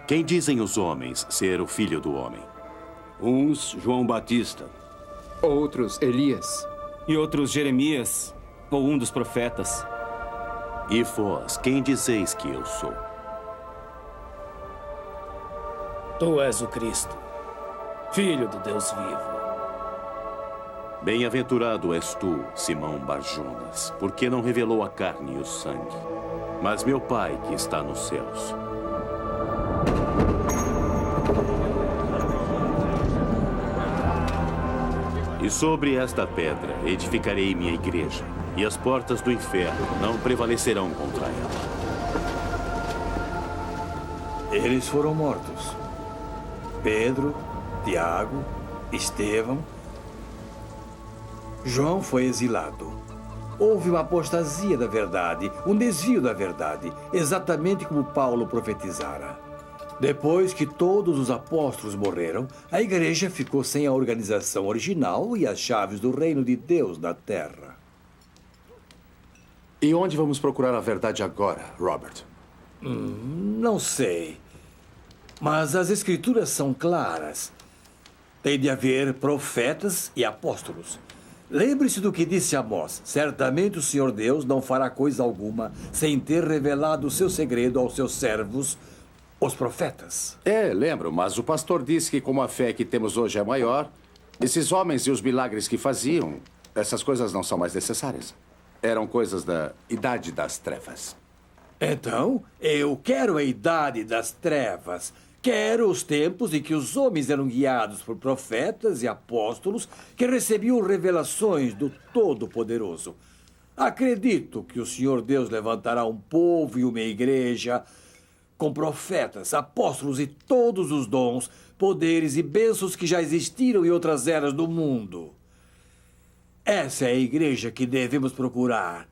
Quem dizem os homens ser o filho do homem? Uns, João Batista. Outros, Elias. E outros, Jeremias, ou um dos profetas. E vós, quem dizeis que eu sou? Tu és o Cristo, Filho do Deus vivo. Bem-aventurado és tu, Simão Bar-Jonas, porque não revelou a carne e o sangue, mas meu Pai que está nos céus. E sobre esta pedra edificarei minha igreja, e as portas do inferno não prevalecerão contra ela. Eles foram mortos. Pedro, Tiago, Estevão. João foi exilado. Houve uma apostasia da verdade, um desvio da verdade, exatamente como Paulo profetizara. Depois que todos os apóstolos morreram, a igreja ficou sem a organização original e as chaves do reino de Deus na terra. E onde vamos procurar a verdade agora, Robert? Não sei. Mas as escrituras são claras. Tem de haver profetas e apóstolos. Lembre-se do que disse Amós. Certamente o Senhor Deus não fará coisa alguma sem ter revelado o seu segredo aos seus servos, os profetas. Lembro, mas o pastor disse que como a fé que temos hoje é maior, esses homens e os milagres que faziam, essas coisas não são mais necessárias. Eram coisas da Idade das Trevas. Então, eu quero a Idade das Trevas. Quero os tempos em que os homens eram guiados por profetas e apóstolos que recebiam revelações do Todo-Poderoso. Acredito que o Senhor Deus levantará um povo e uma igreja com profetas, apóstolos e todos os dons, poderes e bênçãos que já existiram em outras eras do mundo. Essa é a igreja que devemos procurar.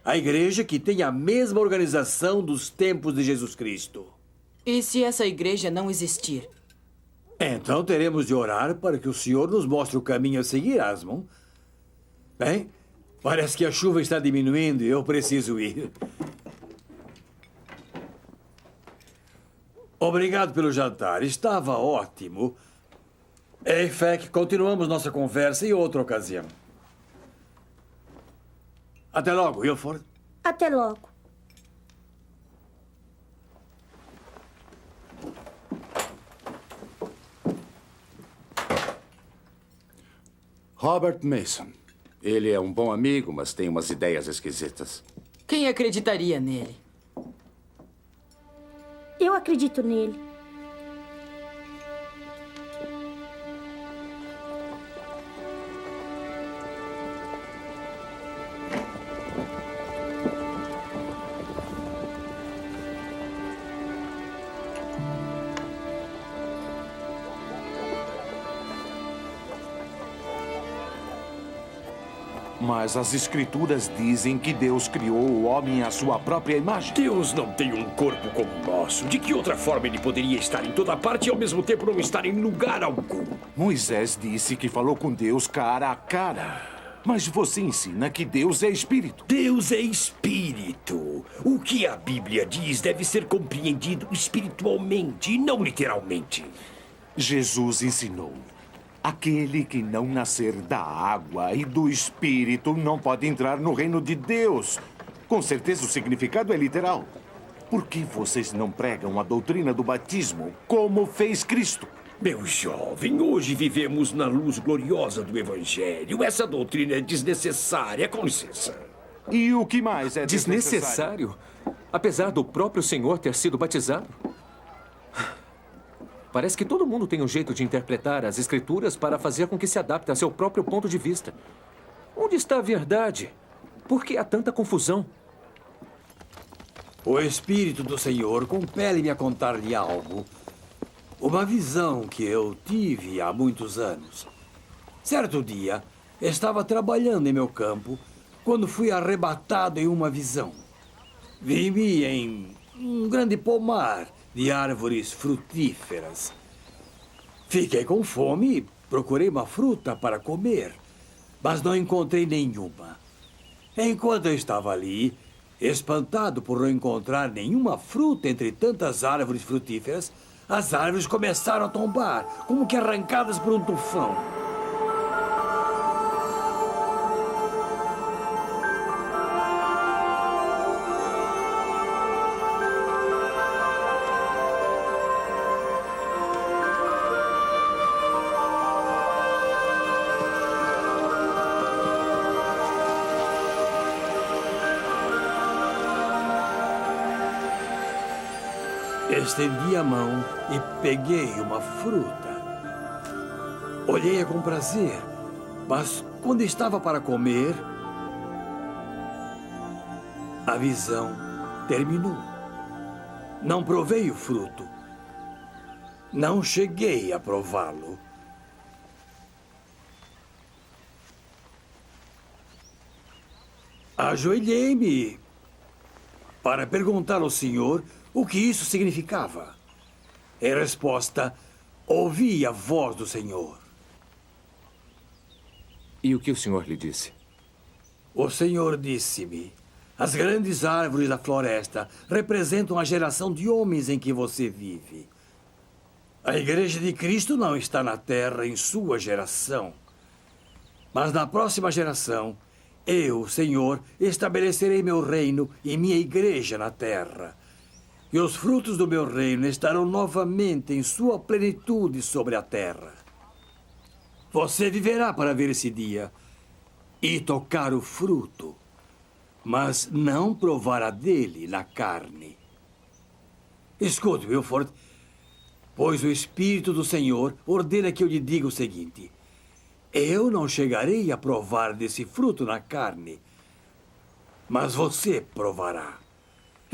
A igreja que tem a mesma organização dos tempos de Jesus Cristo. E se essa igreja não existir? Então teremos de orar para que o Senhor nos mostre o caminho a seguir, Asmon. Bem, parece que a chuva está diminuindo e eu preciso ir. Obrigado pelo jantar. Estava ótimo. Ei, Feck, continuamos nossa conversa em outra ocasião. Até logo, Wilford. Até logo. Robert Mason. Ele é um bom amigo, mas tem umas ideias esquisitas. Quem acreditaria nele? Eu acredito nele. Mas as escrituras dizem que Deus criou o homem à sua própria imagem. Deus não tem um corpo como o nosso. De que outra forma ele poderia estar em toda parte e ao mesmo tempo não estar em lugar algum? Moisés disse que falou com Deus cara a cara. Mas você ensina que Deus é espírito. Deus é espírito. O que a Bíblia diz deve ser compreendido espiritualmente e não literalmente. Jesus ensinou: aquele que não nascer da água e do Espírito não pode entrar no reino de Deus. Com certeza o significado é literal. Por que vocês não pregam a doutrina do batismo como fez Cristo? Meu jovem, hoje vivemos na luz gloriosa do Evangelho. Essa doutrina é desnecessária, com licença. E o que mais é Desnecessário? Apesar do próprio Senhor ter sido batizado? Parece que todo mundo tem um jeito de interpretar as escrituras para fazer com que se adapte a seu próprio ponto de vista. Onde está a verdade? Por que há tanta confusão? O Espírito do Senhor compele-me a contar-lhe algo. Uma visão que eu tive há muitos anos. Certo dia, estava trabalhando em meu campo quando fui arrebatado em uma visão. Vi-me em um grande pomar de árvores frutíferas. Fiquei com fome e procurei uma fruta para comer, mas não encontrei nenhuma. Enquanto eu estava ali, Espantado por não encontrar nenhuma fruta entre tantas árvores frutíferas, as árvores começaram a tombar, como que arrancadas por um tufão. Estendi a mão e peguei uma fruta. Olhei-a com prazer, mas quando estava para comer, a visão terminou. Não provei o fruto. Não cheguei a prová-lo. Ajoelhei-me para perguntar ao senhor o que isso significava. Em resposta, ouvi a voz do Senhor. E o que o senhor lhe disse? O Senhor disse-me: as grandes árvores da floresta representam a geração de homens em que você vive. A Igreja de Cristo não está na terra em sua geração. Mas na próxima geração, eu, Senhor, estabelecerei meu reino e minha igreja na terra. E os frutos do meu reino estarão novamente em sua plenitude sobre a terra. Você viverá para ver esse dia e tocar o fruto, mas não provará dele na carne. Escute, Wilford, pois o Espírito do Senhor ordena que eu lhe diga o seguinte: eu não chegarei a provar desse fruto na carne, mas você provará.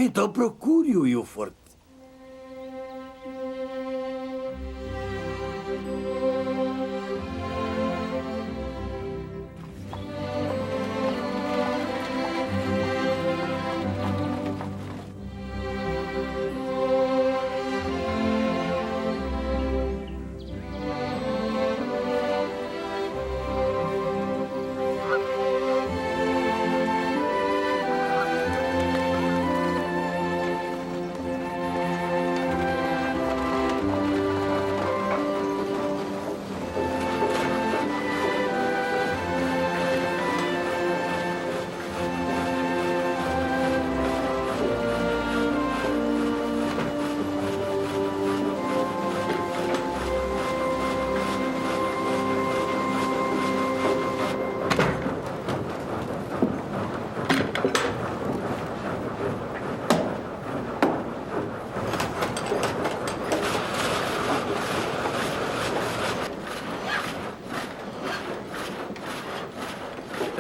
Então procure o Wilford.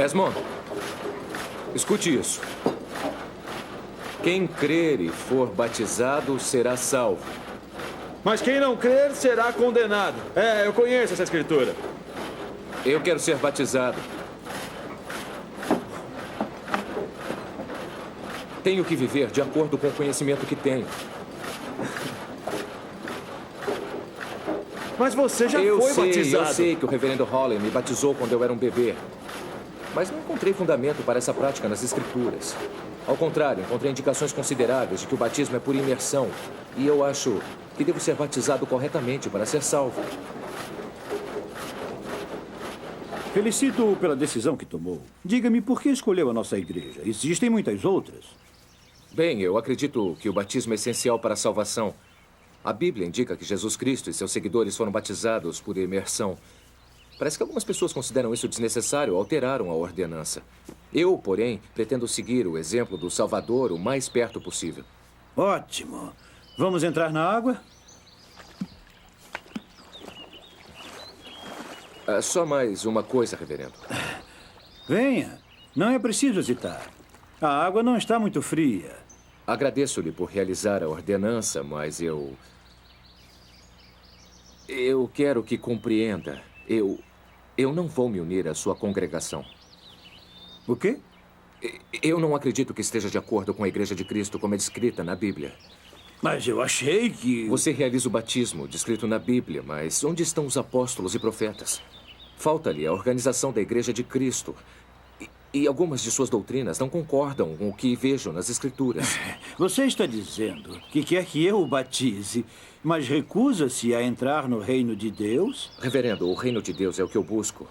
Esmond, escute isso. Quem crer e for batizado será salvo. Mas quem não crer será condenado. Eu conheço essa escritura. Eu quero ser batizado. Tenho que viver de acordo com o conhecimento que tenho. Mas você já foi batizado. Eu sei que o reverendo Holland me batizou quando eu era um bebê. Mas não encontrei fundamento para essa prática nas Escrituras. Ao contrário, encontrei indicações consideráveis de que o batismo é por imersão. E eu acho que devo ser batizado corretamente para ser salvo. Felicito-o pela decisão que tomou. Diga-me por que escolheu a nossa igreja. Existem muitas outras. Bem, eu acredito que o batismo é essencial para a salvação. A Bíblia indica que Jesus Cristo e seus seguidores foram batizados por imersão. Parece que algumas pessoas consideram isso desnecessário, alteraram a ordenança. Eu, porém, pretendo seguir o exemplo do Salvador o mais perto possível. Ótimo. Vamos entrar na água? Só mais uma coisa, reverendo. Venha. Não é preciso hesitar. A água não está muito fria. Agradeço-lhe por realizar a ordenança, mas eu quero que compreenda. Eu não vou me unir à sua congregação. O quê? Eu não acredito que esteja de acordo com a Igreja de Cristo como é descrita na Bíblia. Mas eu achei que... Você realiza o batismo descrito na Bíblia, mas onde estão os apóstolos e profetas? Falta-lhe a organização da Igreja de Cristo. E algumas de suas doutrinas não concordam com o que vejo nas Escrituras. Você está dizendo que quer que eu o batize, mas recusa-se a entrar no reino de Deus? Reverendo, o reino de Deus é o que eu busco.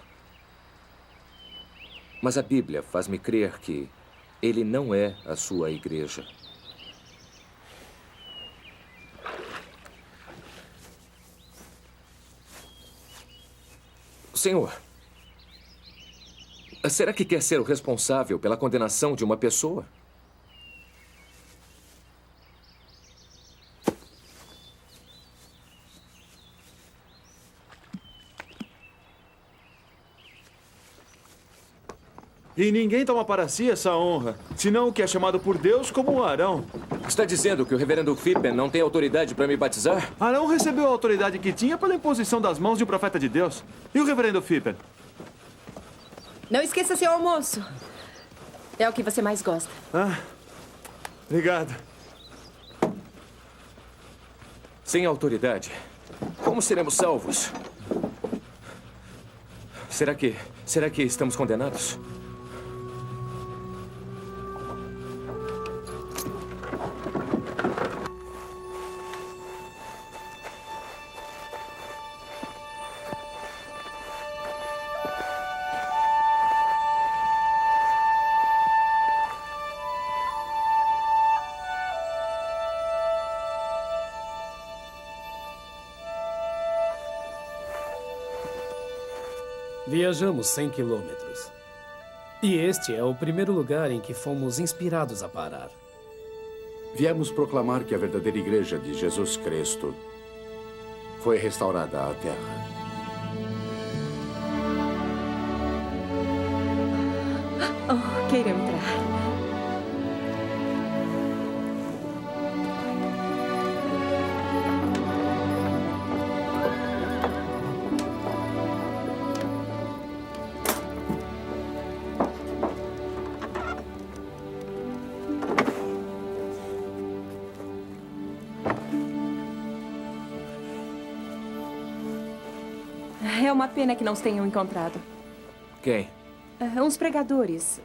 Mas a Bíblia faz-me crer que ele não é a sua igreja. Senhor, será que quer ser o responsável pela condenação de uma pessoa? E ninguém toma para si essa honra, senão o que é chamado por Deus como Arão. Está dizendo que o reverendo Phippen não tem autoridade para me batizar? Arão recebeu a autoridade que tinha pela imposição das mãos de um profeta de Deus. E o reverendo Phippen? Não esqueça seu almoço. É o que você mais gosta. Ah, obrigado. Sem autoridade, como seremos salvos? Será que estamos condenados? Viajamos 100 quilômetros. E este é o primeiro lugar em que fomos inspirados a parar. Viemos proclamar que a verdadeira igreja de Jesus Cristo foi restaurada à terra. Oh, queiram entrar. É uma pena que não os tenham encontrado. Quem? Uns pregadores.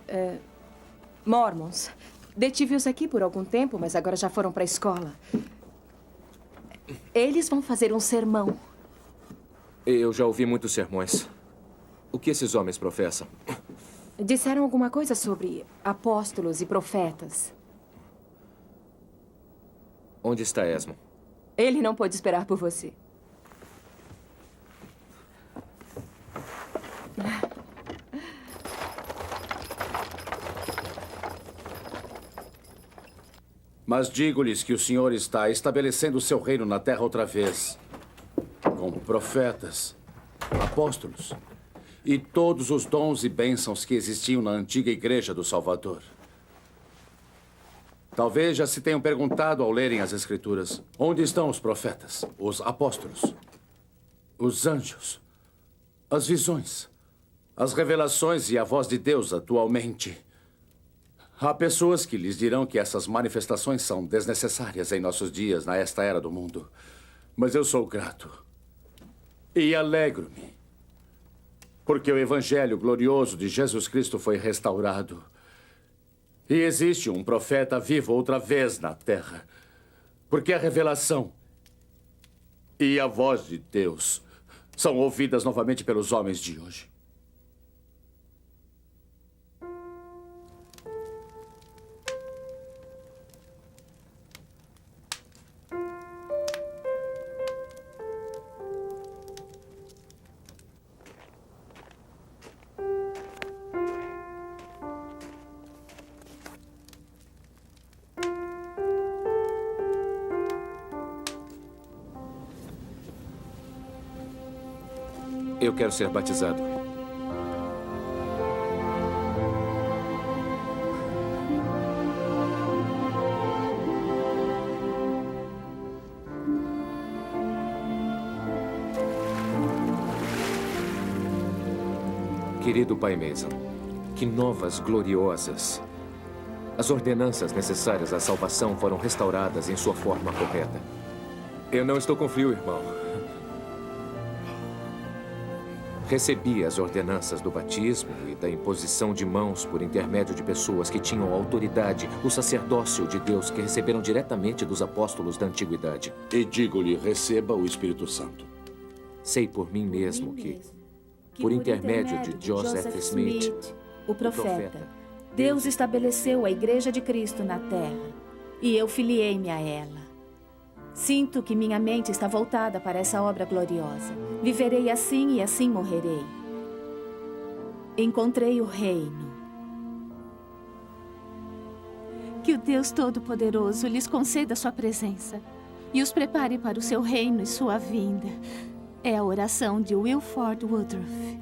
Mormons. Detive-os aqui por algum tempo, mas agora já foram para a escola. Eles vão fazer um sermão. Eu já ouvi muitos sermões. O que esses homens professam? Disseram alguma coisa sobre apóstolos e profetas. Onde está Esmond? Ele não pôde esperar por você. Mas digo-lhes que o Senhor está estabelecendo o seu reino na terra outra vez, com profetas, apóstolos e todos os dons e bênçãos que existiam na antiga igreja do Salvador. Talvez já se tenham perguntado ao lerem as Escrituras: onde estão os profetas, os apóstolos, os anjos, as visões, as revelações e a voz de Deus atualmente? Há pessoas que lhes dirão que essas manifestações são desnecessárias em nossos dias, nesta era do mundo. Mas eu sou grato e alegro-me, porque o Evangelho glorioso de Jesus Cristo foi restaurado. E existe um profeta vivo outra vez na terra, porque a revelação e a voz de Deus são ouvidas novamente pelos homens de hoje. Eu quero ser batizado. Querido Pai Mason, que novas gloriosas. As ordenanças necessárias à salvação foram restauradas em sua forma correta. Eu não estou com frio, irmão. Recebi as ordenanças do batismo e da imposição de mãos por intermédio de pessoas que tinham autoridade, o sacerdócio de Deus que receberam diretamente dos apóstolos da antiguidade. E digo-lhe, receba o Espírito Santo. Sei por mim mesmo que por intermédio de Joseph Smith, o profeta, Deus estabeleceu a Igreja de Cristo na terra e eu filiei-me a ela. Sinto que minha mente está voltada para essa obra gloriosa. Viverei assim e assim morrerei. Encontrei o reino. Que o Deus Todo-Poderoso lhes conceda sua presença e os prepare para o seu reino e sua vinda. É a oração de Wilford Woodruff.